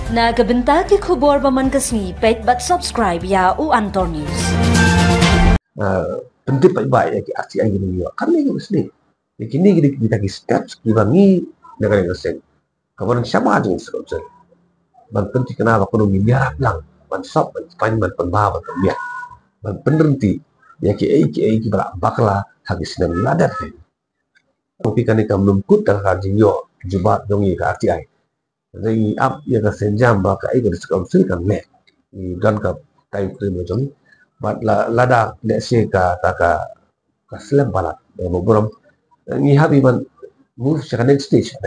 Nagabenta ki khubor baman kasmi page but subscribe ya u Antor News. Penting baik-baik ya ki arti ang gini kami ni mesti. Kini kita ki steps ki bangi dengan yang sen. Kawan siapa aja yang serta. Man penting kenapa kono biar lang. Man sop man penbawa biar. Man penrenti ya ki bakla hagis dan ladar. Tapi kan ikam lumput dah kaji yo jubat dongi ka arti ai. Jadi up ya ka senjam ba ka ida sekam kan net. Ni dan ka time frame jong. But lada let's say ka slam balat beberapa ni have even move second stage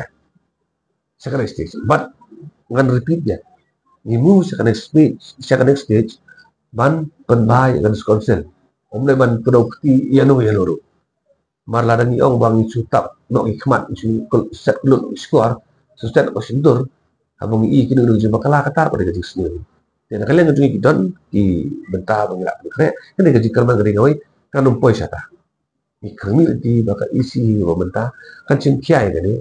but ngan repeat ya ni move second stage ban penbai dan konsel omle ban produkti ya no mar lada ni ong bang sutap no ikmat set lu score sustain ko sindur abang i kini nu bakala katar pada gaji sendiri. Dan kalian ngejungi kidon di bentah pengilak berkere, kan dia gaji kerman gari ngawai, kan numpoi syata. Ni kermi di baka isi bentah, kan cingkiai kan ni.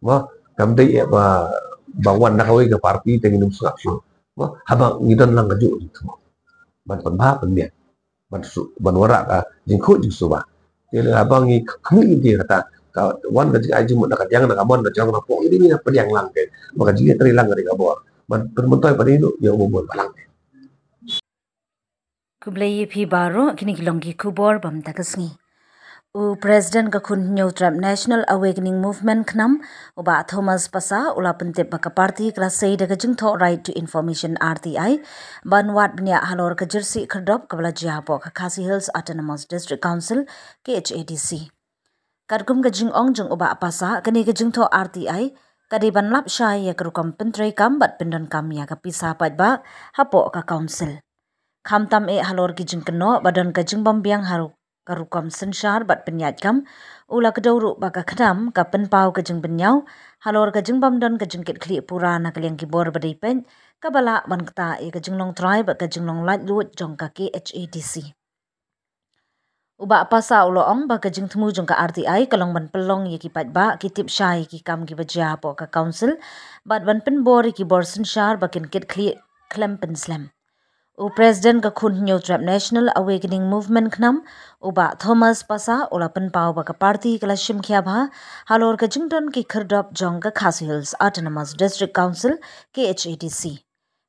Wah, kamdai ya bawan nak kawai ke parti tengin num sengak syu. Wah, habang ngidon lang ngajuk gitu. Ban penbah penbiak. Ban warak ka jingkut jing subah. Jadi abang ni kermi dia kata, wan gaji aji mut nak jangan nak abon nak jangan nak pok ini ni pediang lang ke. Maka jigi terilang gari kabor. Man permentoy pada itu ya umum balang. Kublai phi baro kini kilongki kubor bam takasngi. U President ka khun Trump National Awakening Movement knam uba Thomas Pasa ula pentep baka party kelas sei daga jingtho Right to Information RTI banwat bnya halor ka jersey khardop kabla jihapo ka Khasi Hills Autonomous District Council KHADC. Kargum ka jing ong jung uba Pasa kani ka jingtho RTI kadiban lap syai ya kerukam pentrai kam bat pendon kam ya ka pisah ba hapo ka council. Kam tam halor ki jing keno badan ka jing bambiang haru karukam sensyar bat penyat kam ula kedauru baka khnam ka penpau ka jing benyau halor ka jing bamdon ka jing kit kli pura na kaliang kibor badai pen ka bala ban kta ka jing long tribe ka jing long lat lut jong ka KHADC. Uba pasa ulo ong ba kajing temu jong ka RTI kalong ban pelong ye ki pat ba ki tip syai ki kam ki baja po ka council bat ban pen bor ki borsen shar ba kin kit klem pen slam. U president ka khun Trump National Awakening Movement knam uba Thomas Pasa ula pen pau ba ka party kala shim khya ba halor ka jingdon ki khardop jong ka Khasi Hills Autonomous District Council KHADC.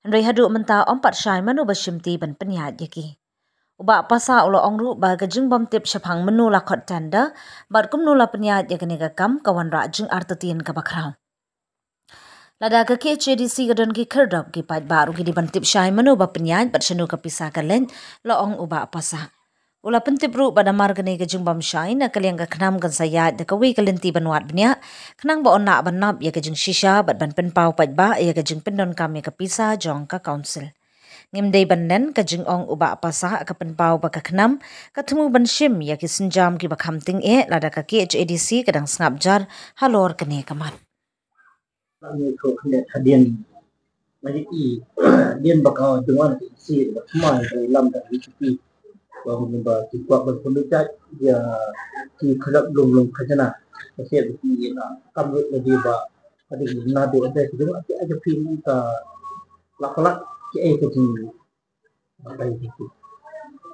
Ndai hadu menta ompat syai manu ba shimti ban penyat ye ki. Uba pasa ulo ongru ba gajing bom tip syapang menu la khot tanda bat kum nula penyat ya kene ka kam kawan ra jing artatien ka bakrau. Lada ka KHADC gadon ki khardop ki pat baru ki di ban tip syai menu ba penyat bat syanu ka pisah ka len lo ong uba pasa. Ula pentip ru pada margane gajing bom syai na kaliang ka khnam kan sayat da kawi kalenti banwat bnya khnang ba onna banap ya gajing shisha bat ban pen pau pat ba ya gajing pendon kam ya ka pisah jong ka council. Ngimdei banen ka jingong uba pasa ka penpau ba ka khnam ka thumu ban shim ya ki sinjam ki bakham ting lada ka KHADC kadang sngap jar halor kene kaman. Ni ko khne thadien mari i dien bakau dengan si bakma lam da ki ba mun ba ki kwa ba pun ja ya ki khalap lum khajana se ki na kam ru di ba adi na de ade ki ba ki aja pin ka lakolak ki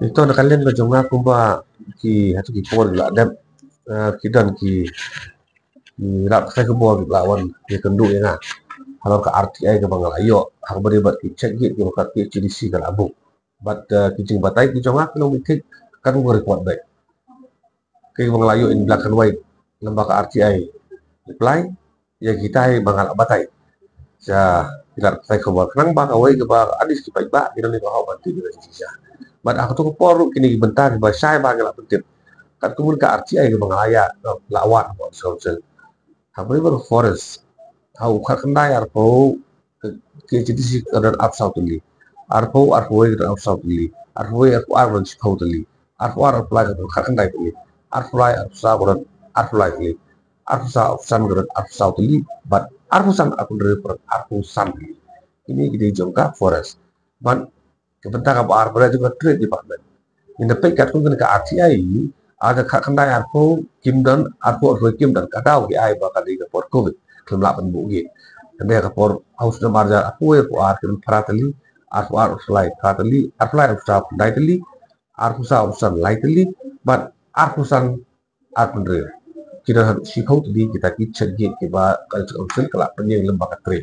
Itu nak kalian ke jonga kumba ki hatu ki por la dam kidan ki rak saya ke bawah lawan ki kendu ya na. Kalau ke RTI ke bangal ayo hak beri bat ki check git ki ka KHADC ka labu. Bat ki jing batai ki jonga kilo mitik kan go report baik. Ki bangal ayo in black and white lembaga RTI reply ya kita bangal batai. Ja tidak saya khabar kenang bang awai ke bang adis ki baik ba kita ni kau bantu kita sisa. Bat aku tu por kini bentar ba sai bang la pentip. Kat kumun ka RTI ke bang aya lawat buat social. Habis baru forest. Tahu kat kendai arpo ke jadi si dan up south li. Arpo ke dan up south li. Arpo arpo si kau li. Arpo apply ke kat kendai li. Apply sa dan apply li. Arpo sa option ke dan up south li but arpusan aku dari arpusan ini di jongka forest. Man kebentar apa arbora juga trade department. Ini pekat pun kena RTI ada kandai arpu kim dan arpu kim dan kadau di ai bakal di report covid kelap penbugi. Ande kapor house na marja aku ya ku ar kin paratali ar fly paratali ar fly ar stop lightly ar kusa usan lightly but ar kusan ar pendre kita harus sikau tadi kita kitchen gate ke ba council kala penyeng lembaga tre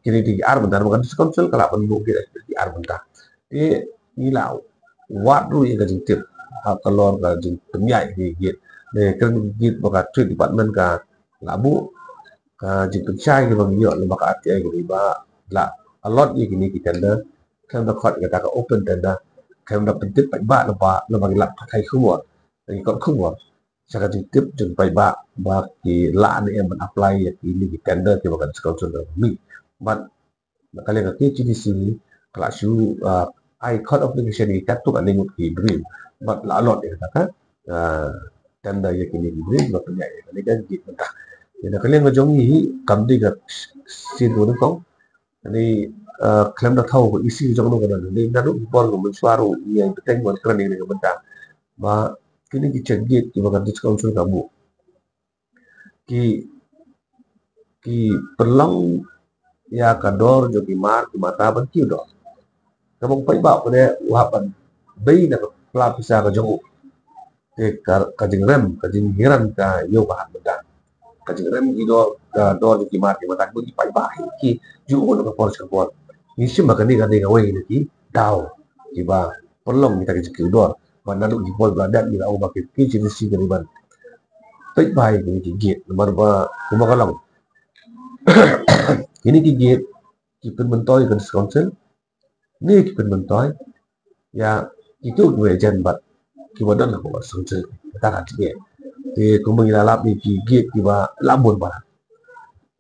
kini di ar bentar bukan council kala penbu kita di ar bentar ni lau wadu yang gajing tip kalor gajing penyai di gate ne kan gate baka tre department ka labu jik pencai ke bang yo lembaga ati ai ke ba la a lot ye kini kita da kan da khot kita ka open tenda kan da pentit ba la ba la thai khumor ni kon khumor saka tip jeng ba ki la ni em apply ya ki ni tender ke bakan council mi but kali ka ki di sini kala shu I caught application ni kat tu kan ngut ki dream but la lot ya ka tender ya ki ni dream ba punya ya ni kan gitu mentah ya kalian ngajong ni kamdi ka sin do ko ni klaim da thau ko isi jong no kan ni na du bor ko mun swaru ni ai peteng mon kran ni mentah ba kini ki cegit ki bakan council kamu ki perlang ya kador jo ki mar ki mata ban ki do kamong pai ba ko ne wapan bei na pla pisa ka jong te ka jing rem ka jing hiran ka yo ba benda ka jing rem ki do ka do ki mar ki mata ko ki pai ba ki ju ko ka por ka por ni sim ba ka ni we ni ki dau ki ba perlang ni ta ki do mana lu di pol berada di lau bakit ki jenis si gariban tai bai ni ki gate nomor ba kuma kalang ini ki gate ki pen mentoy kan council ni ki pen mentoy ya itu dua jen bat ki wadan ko council ta ka ti te kuma ila lap ni ki gate ki ba labun ba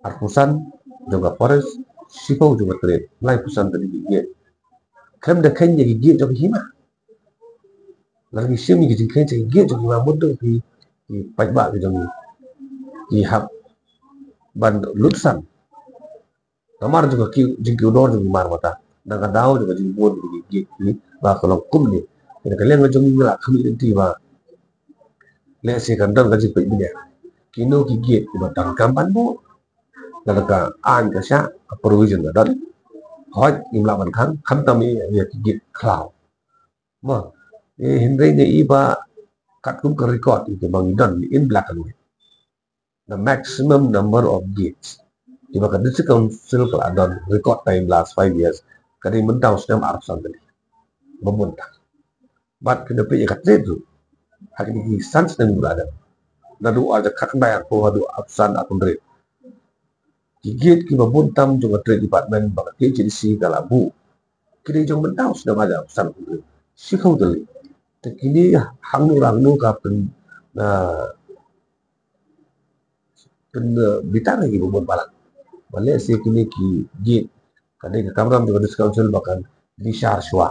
arpusan juga forest sipau juga trade lai pusan tadi ki gate kam da kanya ki gate jo hima lagi sim ni jing khen chai ge jong ma mud ki pai ba ki jong ki hap ban lutsan kamar juga ki jing ki udor jong mar mata na ka daw juga jing bod ki ge ki ba ko long kum ni ina ka leng jong ni la khami ti ba le se kan dang ka jing pai ni ki no ki ge ki ba tang kam ban bo na ka an ka sha provision da dan hoi im la ban khang kham tam ya ki ge cloud ma Henry ni iba kat kum ke record itu bang don in black and white. The maximum number of gates. Iba kat disi council kalau don record time last 5 years. Kali mentau sedang arsan tadi. Memuntah. But kenapa ya kat itu? Hari ini sans dan berada. Nadu aja kat bayar ko hadu arsan akun rate. Gate ki memuntam juga trade department bakat ke jadi si kalabu. Kini jong mentau sedang aja arsan akun rate. Si kau tadi. Kini hang nu ka pen bitar lagi bubun balak balik si kini ki git kadai ka kamram juga council bahkan di syarshwa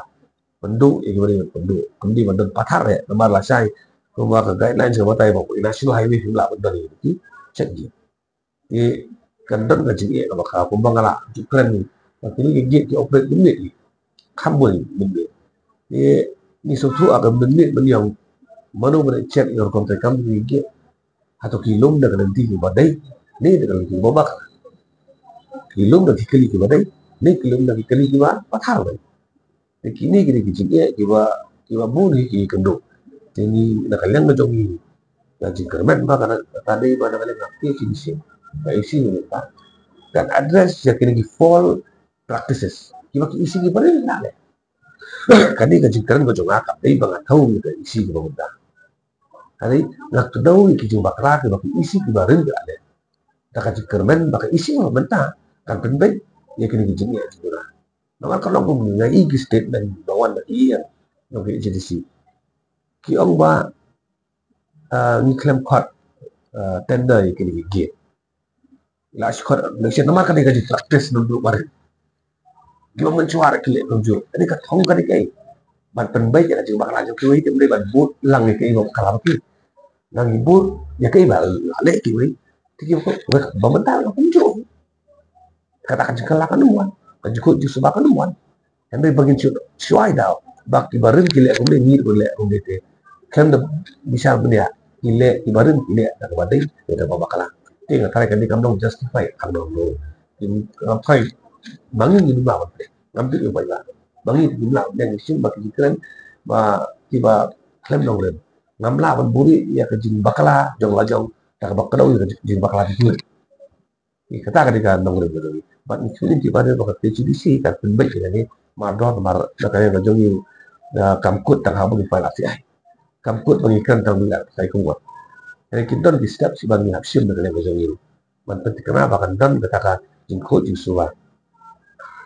pendu igori pendu kendi bandon pathar ya nomor la sai kuma ka guideline sama tai ba national highway himla bandon ki cek git e kandon ka jigi ka baka kumbangala jukran kini git ki operate bunyi khambul bunyi ni suatu agak menit yang mana cek your contact kami ni atau kilom dah nanti ke badai ni dengan ki babak kilom dah kali ke badai ni kilom dah kali ke ba pathar ba ni kini ki ba bu ni ki kendo ni nak kalian ngajong ni ngaji kerman ba kana tadi ba nak kalian ngaji ki sini ba isi ni ta dan address ya kini ki fall practices ki ba ki isi ki ba ni nak kani ka jingkaran ko jonga ka dai banga thau ni ka isi ki bangda kani nak to daw ki jing bakra ki baki isi ki barin ga ale ta ka jingkarman baka isi ma benta kan penbai ya kini ki jing ya jura nama kalau ko ni ngai ki statement bawan da iya no ki jadi si ki ong ba ni claim court tender ki ni ki la shkot lection nama ka ni ka jing practice no do barin Gimana mencuar kelak tunjuk. Ini kat hong kan ikai. Ban penbai jangan jeng bakal aja kiwi tim ban but lang ikai ngok kalah ki. Lang ibut ya kai ba lek kiwi. Tiki ko babentar ko tunjuk. Katakan jengkel kan muan. Kan jukut jus bakan muan. Yang bagin cuai dah. Bak ibarin kilek ko ni ko lek ko dete. Kan bisa benda kilek ibarin kilek tak badai ada bakala. Tinggal tarik kan di kamdong justify kamdong ngapai bangin di rumah apa ngambil yang banyak bangin di rumah yang isim bagi keren tiba klaim dong len ngamla ban buri ya ke jin bakala jong lajong tak bakala ya ke jin bakala itu kata ketika dong len gitu ban ini tiba ada bakal TCDC kan penbaik ini madon mar nak yang lajong yu kamkut tak habu di file ACI kamkut mengikan tang bila saya kuat jadi kita di step si bang hapsim dengan yang lajong yu man penting kenapa kan dan kata jin ko jin suwa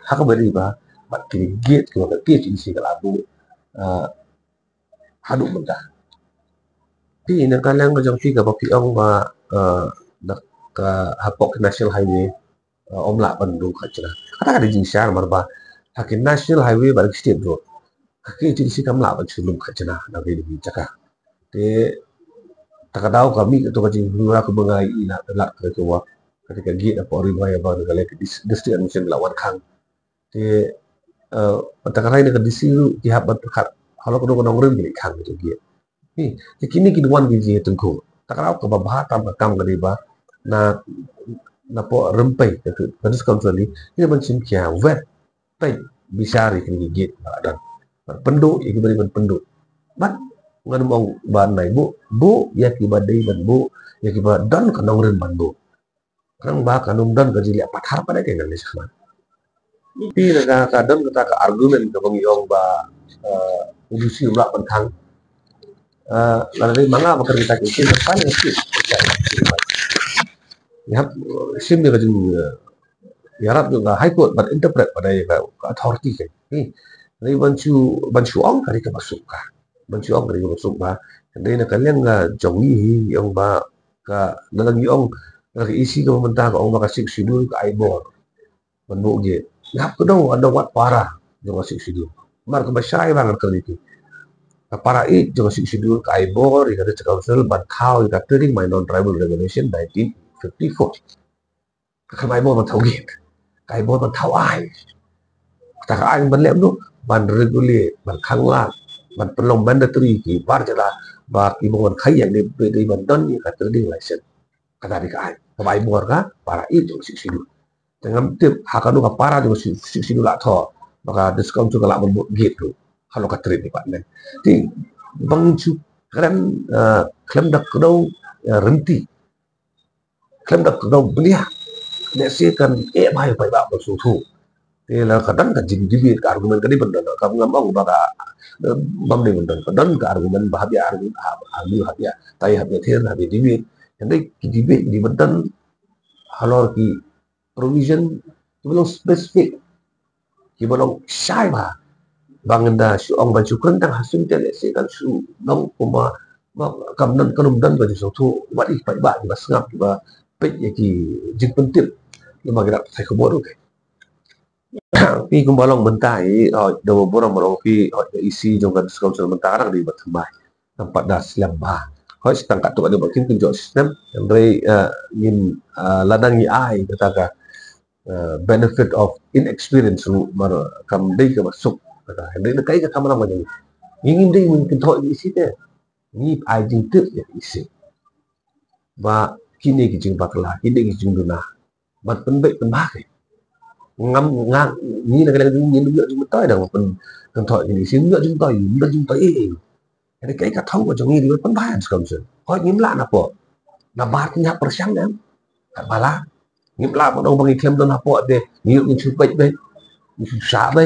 haka bari ba bat kiri gate ko ka TCDC kalabu hadu mentah pi na kalang lajong tiga bapi ong ba nak hapok national highway omla bandung kacana kata kada jingsar marba hakin national highway balik state road haki jinsi kamla ban chulum kacana na be di jaka te takadau kami to ka jing lura ko bangai ina la ka ko wa ketika gate apa ori ba ya ba ga lek district administration lawan khang te takarai na ka disiu ki habat khat halo ko nong rim ni khang to gate ni kini ki duan gi ji tengko takadau ka ba ba tam kam ga di ba na po rempai ke kadis kontroli ini mencim kia vet tai bisari kini git dan penduk iki bari penduk ban ngan mong ban nai bu ya ki badai ban bu ya ki ba dan kanong ren ban bu kan ba kanong dan gaji li pathar pada ke ngan sama pi na ka dan kata ka argumen ka bang yong ba udusi ulah pentang lalu manga bakar kita ke depan itu ya sim ni kajin yarap juga high court but interpret pada ya authority kan ni bancu ong kari ka masuk ka bancu ong kari ka masuk ba kandi na kalian nga jongi yang ba ka dalang yong ka isi ka pemerintah ka ong ba ka sik sidul ka aibor banbu ge ngap ko daw ada wat para jong sik sidul mar ka basay bangan ka niti para it jong sik sidul ka aibor ika de council ban thao ika trading my non tribal regulation 1954 kamay mo man tawgit kay mo man taway takaan ban lem no ban regulate ban khangla ban pelong mandatory ki bar jala ba ki mo ban khayang ni be ban don ni ka trading license kata di kai kamay mo ka para it jong sik sidul tengam tip hakanu ka para jong sik sidul la tho maka discount tu kala ban gitu kalau ka trade department ti bang chu kran klem dak do renti klem dak do belia nek si kan mai pai ba ba su thu te la kadang ka jing dibit ka argumen ka di benda ka ngamong ba ka bam ni benda kadang ka argumen ba habia habia tai habia ther habia dibit jadi ki dibit di benda halor ki provision ki belum spesifik ki belum syai ba bangenda su ong ba chu kan tang hasim te le si kan su nong kuma ba kam nan kanum dan ba su thu wadi pai ba ba sngap ba pe ki jing pentil lama gerak saya kubur oke pi kumbalong mentai do borong borong pi isi jong kan skau sementara di batmai nampak das lamba hoi setang kat tu ada bakin kunjok sistem yang dari ngin ladangi ai kata benefit of inexperience ru mar kam dei ke masuk kata dei kai ka kamera macam ingin dei mungkin thoi isi te ni ai jing tu ya isi ba kini ki jing bakla kini ki jing duna bat penbaik penbakai ngam ngang ni na kala ni lu jung tai dang pen thoi ni sim lu jung tai jadi kai ka thau jong ni lu penbaik sekam sen ko ngim la na po na bat nya persiang nam ka bala ngim la po dong bangi klem don na po de ni lu chu pet be ni chu sa be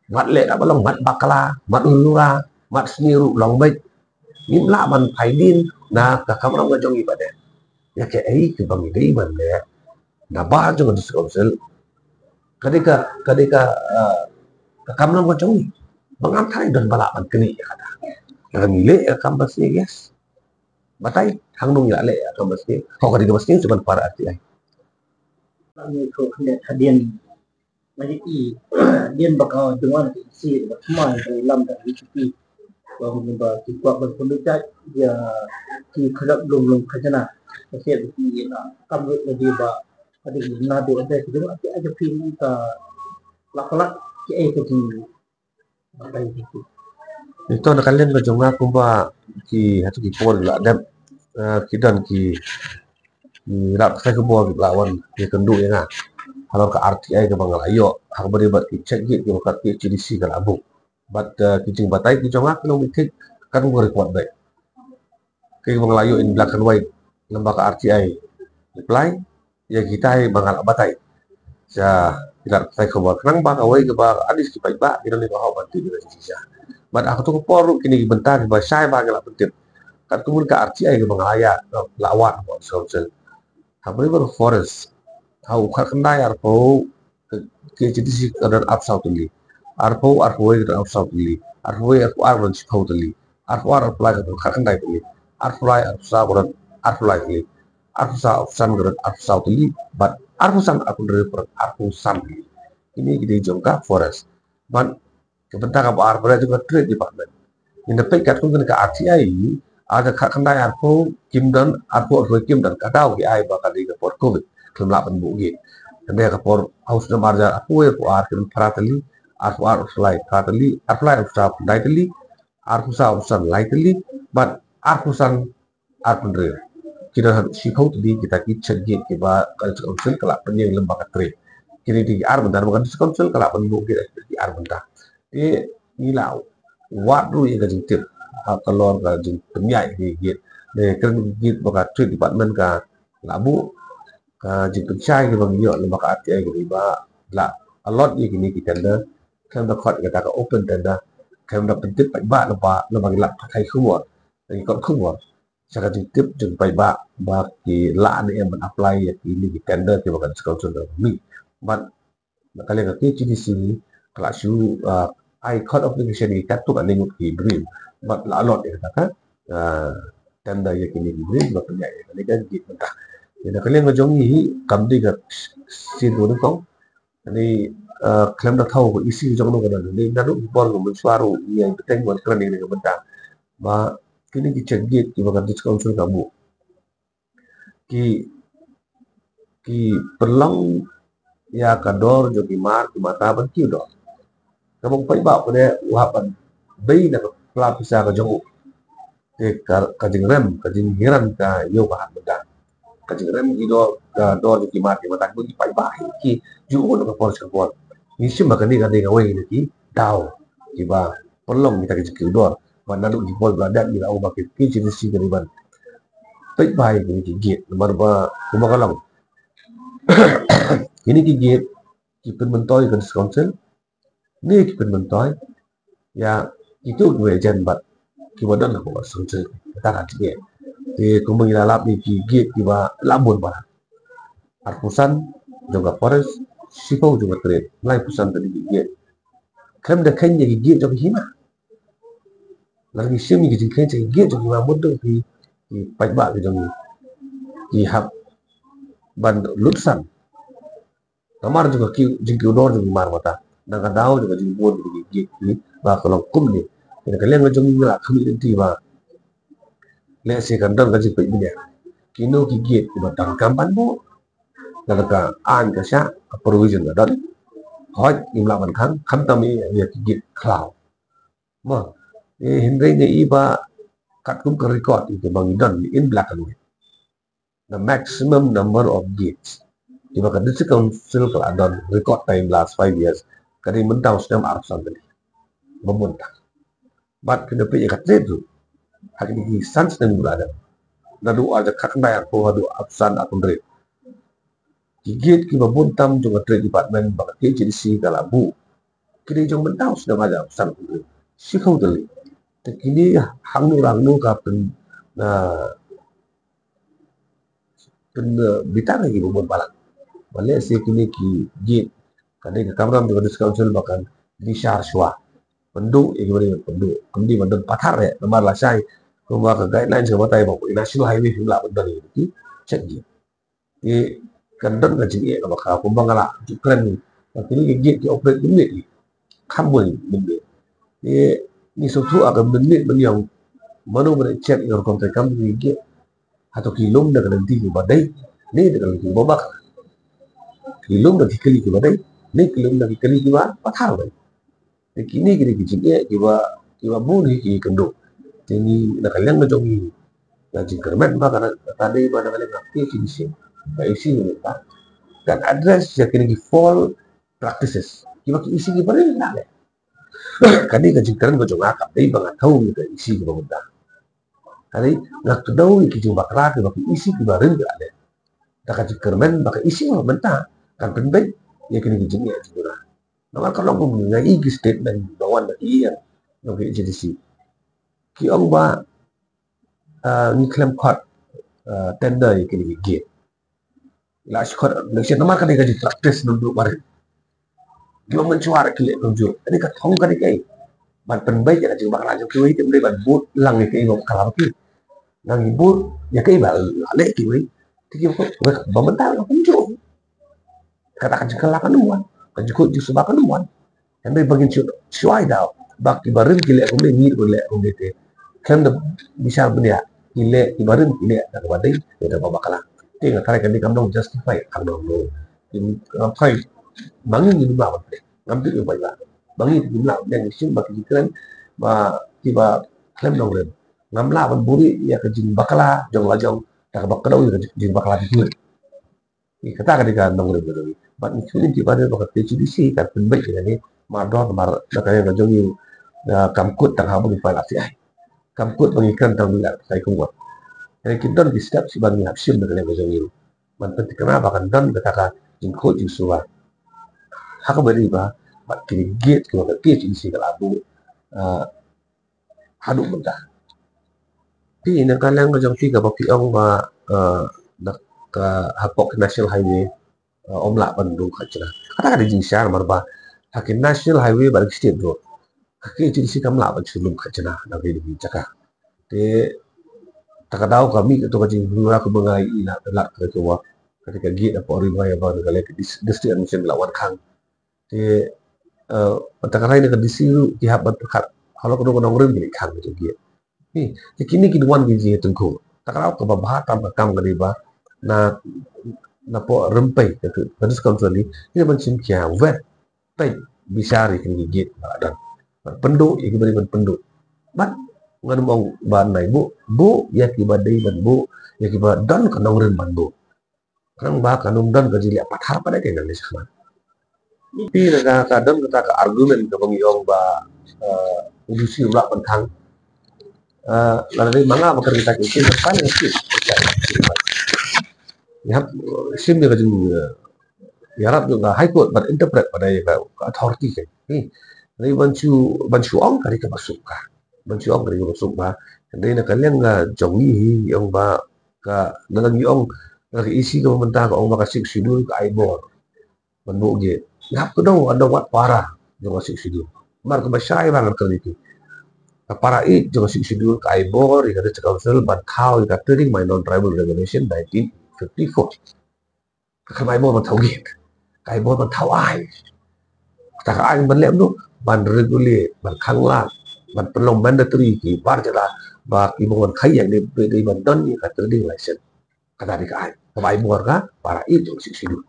mat le da balong mat bakala mat ulura mat sniru long be ngim la man phai din na ka kamrong ga jong i bade ya ke ai ke bangi dei man le na ba jong di council ketika kamlam ko jong bangam thai don bala ban kini kata yang mile kambas ni yes batai hang nung ya le kambas ni ko ka di kambas ni cuman para arti ai ni ko khne thadien mai ki dien bakau jongwan ki si ba mai dari lam da ki ba mun ba ki kwa ban pun dai ya ki khalap lung khajana se ki na kam le ba ada na do ada ki ada film ka lak ki ke ki apa itu itu na kalian ko jonga kumba ki hatu ki por la dam ki dan ki rap sai ko bo lawan ki kendu ya halor ka RTI ke bangal ayo hak bari bat ki check gate ke bakat ki CDC kal abu but ki jing batai ki jonga kilo mitik kan go record baik ke bangal ayo in black and white lembaga RTI reply ya kita bangal batai sa tidak saya khabar kenang ba awai ke ba adis ki pai ba ira ni ba bantu di Indonesia but aku tu poru kini bentar ba sai ba ngala pentit kan kumun ka RTI ke bangal aya lawat ba social habri ber forest hau khakandai arpo ke jadi si kadar upside tuli arpo we kadar upside tuli arpo arpo arpo chipau tuli arpo apply kadar khakandai tuli apply upside kadar apply tuli arsa upsan kadar upside tuli but arpo san akun dari arpo san ini gede jongka forest man kebentar apa arpo juga trade department in the pekat kun ka RTI ada khakandai arpo kimdan arpo kim dan kadau ki ai ba kadi ka por covid kelak penbugi dan kapor haus na marja aku ar kin paratali ar fly paratali ar fly stop lightly ar kusa usan lightly but ar kusan ar pendre kita sikau tadi kita ki cegit ki ba council kelak penyeng lembaga tre kini di ar bentar bukan council kelak penbugi di ar bentar di nilau wadu yang kajingtir kalor ka jing penyai ki git de kan git baka tre department ka labu jika cai ke bang yo lembaga RTI ke ba la a lot ye kini kita dah kan da khot kita ka open tenda kan da pentit pai ba lembaga la kai khumwa ni kot khumwa saka tip jeng pai ba ki la ni em apply ya ini ki tender ke bakan council da mi but kali ka ki di sini kelas you I code application ni kat tu kan ningut ki dream but la lot ya kata tender ye kini dream ba punya ya ni kan gitu mentah jadi kalian ngajongi kamdi ka sin do kong ani klaim da thau ko isi jong no kana ni na ru bor ko suaru yang peteng wan kran ni ka benta ba kini ki chegit ki bakan council kamu ki perlang ya kador jo ki mar ki mata ban ki do kamong pai ba ko ne wapan bei na pla pisa ka jong ke ka jing rem ka jing hiran ka yo ka benda kajing rem gido do di mati mata ko pai ba ki ju no ko ka por ni sim ba kani ka de ngawai ni ki dau ki ba polong kita ki do mana lu di pol berada di lau ba ki ci si ka ban pai ba ni ki git nomor ba ko ba kalang ini ki git ki pen mentoy kan council ni ki pen mentoy ya itu gue jan bat ki wadan ko council ta ka ti thì cũng mình là làm thì gate thì ba làm buồn bà arpusan juga forest sipau juga trade lain pusan tadi gate kem da kan jadi gate jadi hima lagi sini jadi kan jadi gate jadi ma mudah thì pai ba thì jadi thì hab ban lutsan kamar juga ki jingki udor jadi mar mata dan kadau juga jadi buồn jadi gate ni ba kalau kum ni jadi kalian ngajong ngila kami nanti ba le se kan dan gaji pai binya kino ki gate ki batang kampan bo daga an ka sha provision da dan hoj imla ban kham tam ya ki gate cloud ma hindai ne iba kat kum ka record itu bang dan in black and white the maximum number of gates iba ka district council ka dan record time last 5 years kadi mentau sedam arsan tadi memuntah bat kena pe ka itu hari ini sans dan berada. Nadu ada kakandai aku adu absan akun rate. Gigit ki babuntam juga trade department bakat agency kalabu. Kini jong mentau sudah ada absan akun rate. Si kau teli. Tekini hang orang nu kapen pen bitang lagi babun balang. Balik si kini ki git kadai ke kamram juga council bahkan di Syarshwa. Penduk yang gimana penduk kemudian mandan pathar ya nomor lasai kuma ka guidelines ka batay ba ko national highway himla bandari ti check gi e kandan ka jigi ka baka ko bangala jukran ni gi ki operate ni ni khambul ni ni so tu aga ni yang mano ba check your contract kam gi atau kilom da kan ti ba dai ni da kan ti babak kilom da kili ki ba dai ni kilom da kili ki ba pathar ba kini kini kiciknya kiba buni ki kendo ini nak kalian ngejongi gaji kermet ba karena tadi pada kalian ngapi ci di sini ba isi ni ta dan address ya kini fall practices kiba ki isi kiba rin na le kadi ka jingkaran ko jonga ka dai banga thau ni ka isi kiba bunda kadi ngak tu dau ki jing bakra kiba ki isi kiba rin ga le ta ka jingkarmen baka isi ma benta kan penbai ya kini ki jingya jingura nama ka long ko ngai ki statement bawan na iya no ki JDC ki ong ba ni claim court tender ya kini ki gate la shkot leksyon nama ka di practice nundu bare gimana mencuara kile nunjuk ini ka thong ka kai ban penbai ja jing bakla jong ki tem dei ban but lang ni kai ngom kala ki lang but ya kai ba le ki wi ti ki ko ba mental ko nunjuk katakan jengkala kan nuan kan jukut ju sebab kan nuan yang dei bagin cuai dah bak ki barin kile ko le ni ko le ko te kan da bisa benda kile ki barin kile da ba dei da ba bakala ti nga thai kan di kam dong justify kam dong lo in thai bangi ni ba ba ngambil yo ba bangi ni la yang sim ba ki kren ba ki ba klem dong ren ngamla ban buri ya ke jing bakala jong la jong ta ka bakadau ya jing bakala ti ni kata ka di kan dong ren do ba ni chulin ti ba de ba ka PGDC kan penbai ni ma do mar da ka ya jong yu kam kut tang ha bu fa la si ai kam kut bangi kan tang la sai ko wa jadi kita di step si bangi hapsim da ka jong yu man penting kenapa kan dan kata ka jing ko ju suwa haka bari ba bat kini gate ko ka gate isi ka labu hadu benda ti ina kalang ka jong ti ka ba pi ong ba dak ka hapok national highway omla bandung khachna kata ka di jing shar mar ba hakin national highway ba state road kaki ti isi kam la ba chulum khachna na be di chaka te takadau kami to ka jing hura ko bangai ina la ka ko wa ketika gate apa ori ba ya ba ka le district admission lawan khang te patakalai ni kadisiru ihap berkat kalau kedua nong rim ni kan gitu dia ni kini kiduan biji tengku takarau ke babah tam kam kadiba na po rempai ke kadis kontroli ini mencim kia vet pai bisari kini gigit dan penduk iki beri penduk bat ngan mong ban nai bu ya kibadai ban bu ya kibadan ke nong rim ban bu kan ba kanum dan kajili apa har pada ke nan sama tapi kadang kita ke argumen ke pengiong ba industri ulah pentang lalu manga bakar kita ke depan itu ya sim dia kajung ya rap juga high court berinterpret pada ya authority ke ni bancu ong kari ke masukka bancu ong kari ke masukka jadi nak kalian nggak jongi yang ba ka dalam ong ke isi ke mentah ke ong ba kasih sidul ke aibor bentuk ge ngap kedong ada wat parah jong asik sidu mar ke basai banget kali itu para it jong asik sidu ka aibor ika the council but how ika trading my non tribal regulation 1954 ka aibor man thau ge ka aibor man thau ai ta ka ai ban lem nu ban regulate ban khang la ban pelong mandatory ki bar jala ba ki bon khai yang de ban don ika trading license ka dari ka ai ka aibor ka para it jong asik sidu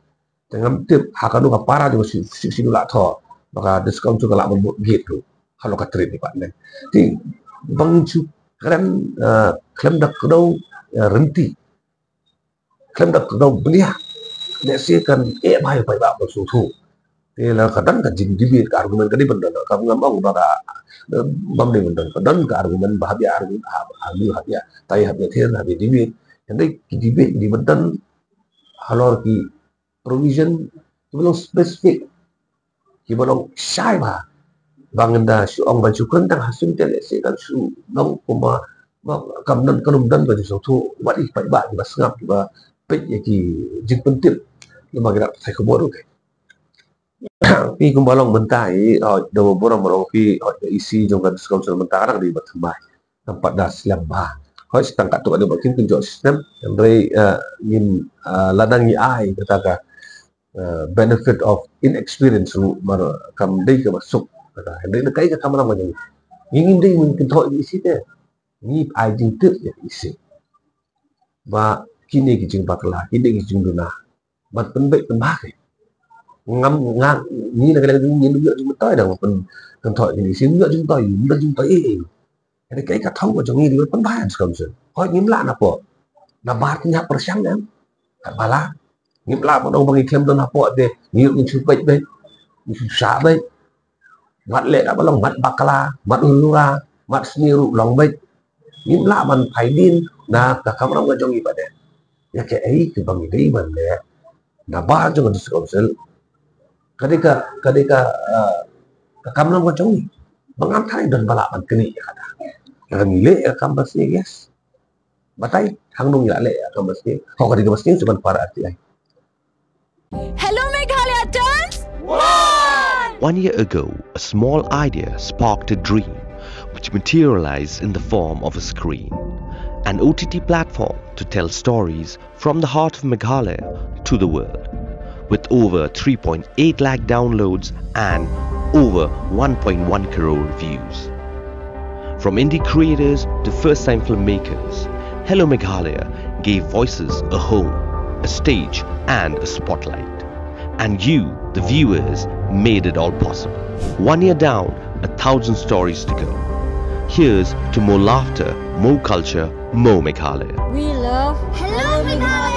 dengan tip hakanu ka para jo si dula tho maka discount tu kala membuat gitu kalau ka trade ni pak men ti bang chu kran klem dak kedau renti klem dak kedau belia ne si kan mai pai ba su thu ti la kadang ka jing dibit ka argumen kadi benda ka ngam baka bam ni benda kadang ka argumen bahaya argumen habia tai habia ther habia dibit jadi dibit di benda halor ki provision belum spesifik belum syai ba bangenda su ong baju kentang hasil tele se kan su nong kuma kam nan kanum dan baju so tu wadi pai ba di basngap ba pe ki jing pentip lima gerak sai ko bodo ke pi kumbalong mentai do borong pi isi jong kan council mentara di batmai tempat das lamba hoi setangkat tu ada bakin kunjok sistem yang dari ngin ladang ai kata benefit of inexperience mar kam dei ke masuk kata dei na kai ka kamera ma ni ingin dei mungkin thoi isi te ni ai jing tu ya isi ba kini ki jing bakla kini ki jing duna bat pen bai pen ba ke ngam ngang ni na ka jing ni jing toi dang pen thoi ni isi jing toi jadi kai ka thau jong ni pen ba kam se hoi ngim la na po na ba ti nya persyang kan bala nghiệp làm một đồng bằng thêm đơn hấp bộ về nhiều những sự bệnh bên những xã bên mặt lệ đã bắt lòng mặt bakala mặt ulura mặt sniru lòng bên nghiệp làm mình phải điên na cả kamera nggak jong ibadah ya kayak itu bang itu iman ya na bah jong itu sekonsel ketika kamera nggak jong mengantar dan balapan kini ya kata yang gile ya kampusnya yes batai hangdung ya le ya kampusnya kok ketika kampusnya cuma para arti lain. Hello Meghalaya turns 1! 1 year ago, a small idea sparked a dream which materialized in the form of a screen, an OTT platform to tell stories from the heart of Meghalaya to the world. With over 3.8 lakh downloads and over 1.1 crore views. From indie creators to first-time filmmakers, Hello Meghalaya gave voices a home, a stage and a spotlight. And you, the viewers, made it all possible. 1 year down, 1,000 stories to go. Here's to more laughter, more culture, more Meghalaya. We love Hello Meghalaya!